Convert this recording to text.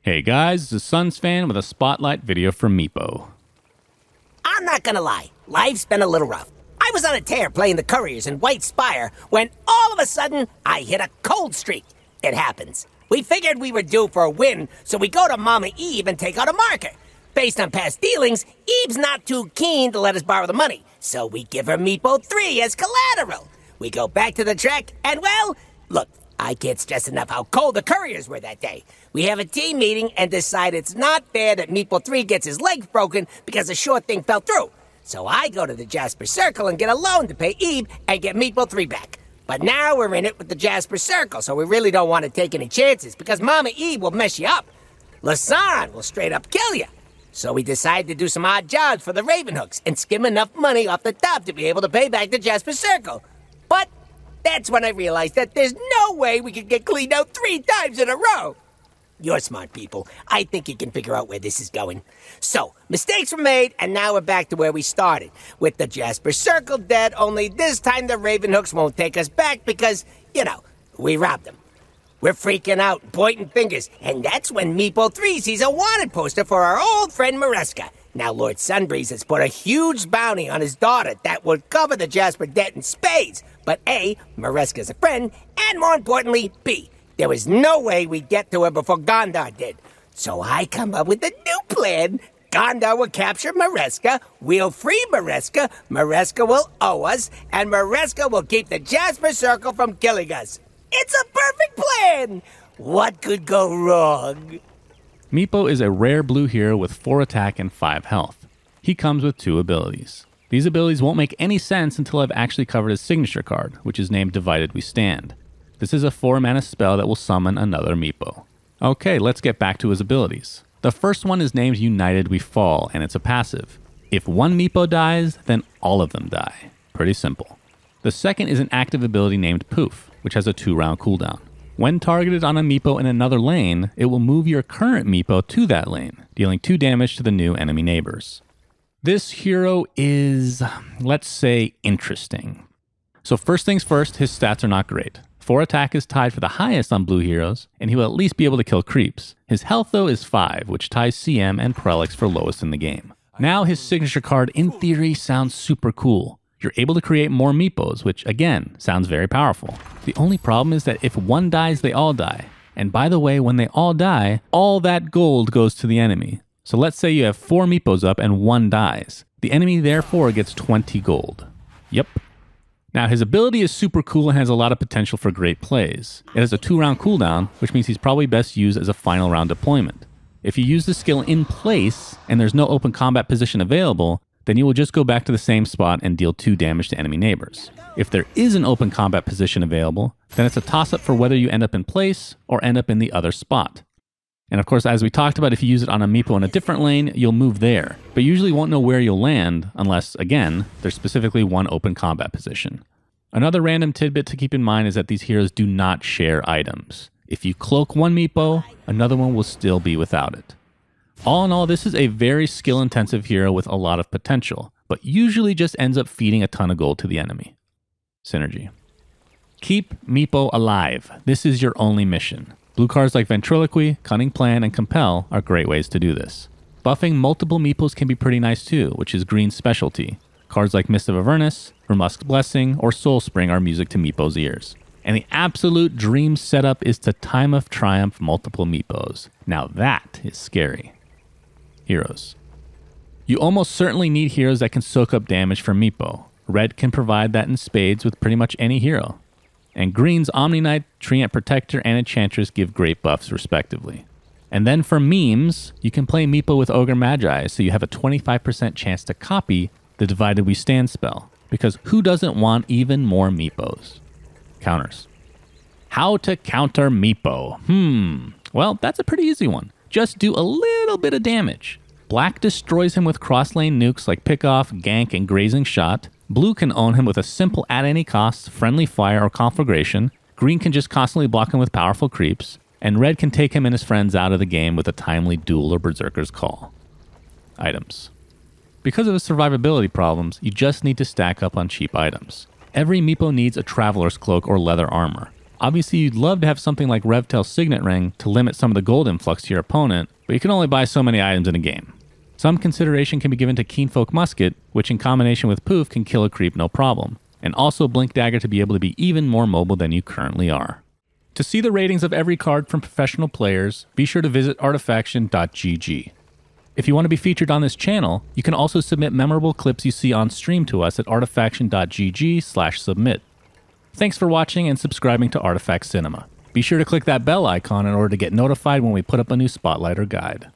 Hey guys, this is SUNSfan with a spotlight video from Meepo. I'm not gonna lie, life's been a little rough. I was on a tear playing the Couriers in White Spire when all of a sudden I hit a cold streak. It happens. We figured we were due for a win, so we go to Mama Eve and take out a marker. Based on past dealings, Eve's not too keen to let us borrow the money, so we give her Meepo 3 as collateral. We go back to the track, and well, look, I can't stress enough how cold the Couriers were that day. We have a team meeting and decide it's not fair that Meepo 3 gets his legs broken because a short thing fell through. So I go to the Jasper Circle and get a loan to pay Eve and get Meepo 3 back. But now we're in it with the Jasper Circle, so we really don't want to take any chances because Mama Eve will mess you up. Lasan will straight up kill you. So we decide to do some odd jobs for the Ravenhooks and skim enough money off the top to be able to pay back the Jasper Circle. But that's when I realized that there's no way we could get cleaned out 3 times in a row. You're smart people. I think you can figure out where this is going. So, mistakes were made, and now we're back to where we started. With the Jasper Circle dead, only this time the Ravenhooks won't take us back because, we robbed them. We're freaking out, pointing fingers, and that's when Meepo 3 sees a wanted poster for our old friend Mareska. Now Lord Sunbreeze has put a huge bounty on his daughter that would cover the Jasper debt in spades. But A, Mareska's a friend, and more importantly, B, there was no way we'd get to her before Gondar did. So I come up with a new plan. Gondar will capture Mareska, we'll free Mareska, Mareska will owe us, and Mareska will keep the Jasper Circle from killing us. It's a perfect plan! What could go wrong? Meepo is a rare blue hero with 4 attack and 5 health. He comes with 2 abilities. These abilities won't make any sense until I've actually covered his signature card, which is named Divided We Stand. This is a 4-mana spell that will summon another Meepo. Okay, let's get back to his abilities. The first one is named United We Fall, and it's a passive. If one Meepo dies, then all of them die. Pretty simple. The second is an active ability named Poof, which has a 2-round cooldown. When targeted on a Meepo in another lane, it will move your current Meepo to that lane, dealing 2 damage to the new enemy neighbors. This hero is, let's say, interesting. So first things first, his stats are not great. 4 attack is tied for the highest on blue heroes, and he will at least be able to kill creeps. His health though is 5, which ties CM and Prelix for lowest in the game. Now his signature card in theory sounds super cool. You're able to create more Meepos, which again, sounds very powerful. The only problem is that if one dies, they all die. And by the way, when they all die, all that gold goes to the enemy. So let's say you have 4 Meepos up and 1 dies. The enemy therefore gets 20 gold. Yep. Now his ability is super cool and has a lot of potential for great plays. It has a 2-round cooldown, which means he's probably best used as a final round deployment. If you use the skill in place and there's no open combat position available, then you will just go back to the same spot and deal 2 damage to enemy neighbors. If there is an open combat position available, then it's a toss-up for whether you end up in place or end up in the other spot. And of course, as we talked about, if you use it on a Meepo in a different lane, you'll move there, but you usually won't know where you'll land unless, again, there's specifically one open combat position. Another random tidbit to keep in mind is that these heroes do not share items. If you cloak one Meepo, another one will still be without it. All in all, this is a very skill-intensive hero with a lot of potential, but usually just ends up feeding a ton of gold to the enemy. Synergy. Keep Meepo alive. This is your only mission. Blue cards like Ventriloquy, Cunning Plan, and Compel are great ways to do this. Buffing multiple Meepos can be pretty nice too, which is Green's specialty. Cards like Mist of Avernus, Remusk's Blessing, or Soul Spring are music to Meepo's ears. And the absolute dream setup is to Time of Triumph multiple Meepos. Now that is scary. Heroes. You almost certainly need heroes that can soak up damage from Meepo. Red can provide that in spades with pretty much any hero. And Green's Omni Knight, Treant Protector, and Enchantress give great buffs respectively. And then for memes, you can play Meepo with Ogre Magi, so you have a 25% chance to copy the Divided We Stand spell. Because who doesn't want even more Meepos? Counters. How to counter Meepo? Well, that's a pretty easy one. Just do a little bit of damage. Black destroys him with cross-lane nukes like Pick-Off, Gank, and Grazing Shot. Blue can own him with a simple at-any-cost, Friendly Fire, or Conflagration. Green can just constantly block him with powerful creeps. And Red can take him and his friends out of the game with a timely Duel or Berserker's Call. Items. Because of his survivability problems, you just need to stack up on cheap items. Every Meepo needs a Traveler's Cloak or leather armor. Obviously, you'd love to have something like Revtel's Signet Ring to limit some of the gold influx to your opponent, but you can only buy so many items in a game. Some consideration can be given to Keenfolk Musket, which in combination with Poof can kill a creep no problem, and also Blink Dagger to be able to be even more mobile than you currently are. To see the ratings of every card from professional players, be sure to visit artifaction.gg. If you want to be featured on this channel, you can also submit memorable clips you see on stream to us at artifaction.gg/submit. Thanks for watching and subscribing to Artifact Cinema. Be sure to click that bell icon in order to get notified when we put up a new spotlight or guide.